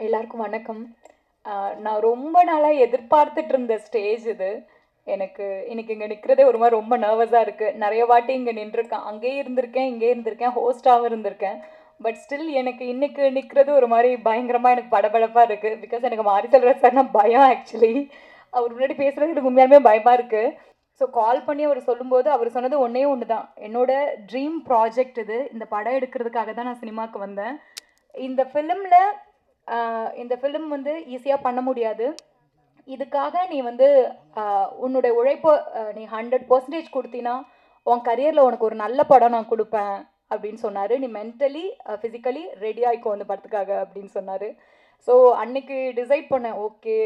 எல்லாருக்கும் வணக்கம். நான் ரொம்ப நாளா எதிர்பார்த்துட்டு இருந்த ஸ்டேஜ் இது. எனக்கு இன்னைக்கு இங்க நிக்கிறதே ஒரு மாரி ரொம்ப நர்வஸா இருக்கு. நெறைய வாட்டி இங்க நின்றுருக்கேன். அங்கேயே இருந்திருக்கேன், இங்கேயே இருந்திருக்கேன், ஹோஸ்ட்டாவும் இருந்திருக்கேன். பட் ஸ்டில் எனக்கு இன்னைக்கு நிக்கிறது ஒரு மாரி பயங்கரமா எனக்கு படபடப்பா இருக்கு. பிகாஸ் எனக்கு மாரி செல்வராஜ் சார்னா பயம் ஆக்சுவலி. அவர் முன்னாடி பேசுறது எனக்கு உண்மையாலுமே பயமா இருக்கு. ஸோ கால் பண்ணி அவர் சொல்லும்போது, அவர் சொன்னது ஒண்ணே ஒண்ணு தான். என்னோட ட்ரீம் ப்ராஜெக்ட் இது. இந்த படம் எடுக்கிறதுக்காக தான் நான் சினிமாக்கு வந்தேன். இந்த ஃபிலிம்ல இந்த ஃபிலிம் வந்து ஈஸியா பண்ண முடியாது. இதுக்காக நீ வந்து உன்னுடைய உழைப்ப நீ 100% குடுத்தீன்னா, உன் கரியர்ல உனக்கு ஒரு நல்ல படம் நான் குடுப்பேன் அப்படின்னு சொன்னாரு. நீ மென்டலி, பிசிக்கலி ரெடி ஆயிக்கோ இந்த படத்துக்காக அப்படின்னு சொன்னாரு. ஸோ அன்னைக்கு டிசைட் பண்ணேன். ஓகே.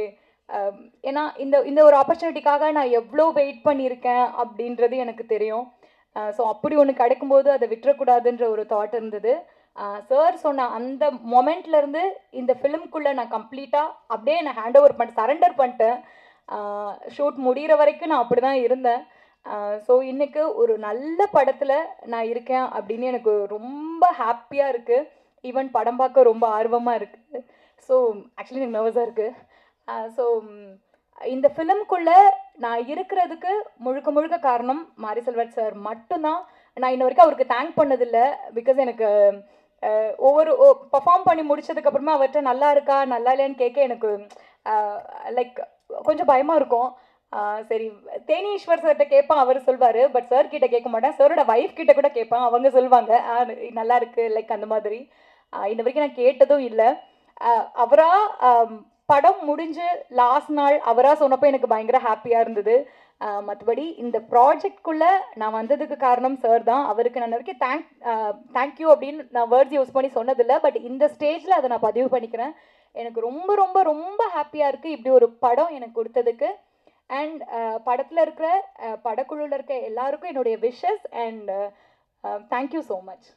ஏன்னா இந்த இந்த ஒரு ஆப்பர்ச்சுனிட்டிக்காக நான் எவ்வளோ வெயிட் பண்ணியிருக்கேன் அப்படின்றது எனக்கு தெரியும். ஸோ அப்படி ஒண்ணு கிடைக்கும்போது அத விட்டுறக்கூடாதுன்ற ஒரு தாட் இருந்தது. சார் சொன்ன அந்த மொமெண்ட்லேருந்து இந்த ஃபிலிம்குள்ளே நான் கம்ப்ளீட்டாக அப்படியே நான் ஹேண்ட் ஓவர் பண்ணிட்டு சரண்டர் பண்ணிட்டேன். ஷூட் முடிகிற வரைக்கும் நான் அப்படி தான் இருந்தேன். ஸோ இன்னைக்கு ஒரு நல்ல படத்தில் நான் இருக்கேன் அப்படின்னு எனக்கு ரொம்ப ஹாப்பியாக இருக்குது. ஈவன் படம் பார்க்க ரொம்ப ஆர்வமாக இருக்குது. ஸோ ஆக்சுவலி எனக்கு நர்வஸாக இருக்குது. ஸோ இந்த ஃபிலிம்குள்ளே நான் இருக்கிறதுக்கு முழுக்க முழுக்க காரணம் மாரி செல்வராஜ் சார் மட்டும்தான். நான் இன்ன வரைக்கும் அவருக்கு தேங்க் பண்ணதில்லை. பிகாஸ் எனக்கு ஒவ்வொரு பர்ஃபார்ம் பண்ணி முடிச்சதுக்கப்புறமா அவர்கிட்ட நல்லா இருக்கா நல்லா இல்லையான்னு கேட்க எனக்கு லைக் கொஞ்சம் பயமாக இருக்கும். சரி, தேனி ஈஸ்வர் சார்கிட்ட கேட்பேன், அவர் சொல்வார். பட் சார் கிட்ட கேட்க மாட்டேன். சாரோட ஒய்ஃப் கிட்ட கூட கேட்பேன், அவங்க சொல்லுவாங்க நல்லா இருக்கு லைக் அந்த மாதிரி. இந்த வரைக்கும் நான் கேட்டதும் இல்லை. அவரா படம் முடிஞ்சு லாஸ்ட் நாள் அவராக சொன்னப்போ எனக்கு பயங்கர ஹாப்பியாக இருந்தது. மற்றபடி இந்த ப்ராஜெக்ட்குள்ளே நான் வந்ததுக்கு காரணம் சார் தான். அவருக்கு நான் வரைக்கும் தேங்க்யூ அப்படின்னு நான் வேர்ட்ஸ் யூஸ் பண்ணி சொன்னதில்லை. பட் இந்த ஸ்டேஜில் அதை நான் பதிவு பண்ணிக்கிறேன். எனக்கு ரொம்ப ரொம்ப ரொம்ப ஹாப்பியாக இருக்குது இப்படி ஒரு படம் எனக்கு கொடுத்ததுக்கு. அண்ட் படத்தில் இருக்கிற படக்குழுவில் இருக்க எல்லாருக்கும் என்னுடைய wishes and thank you so much.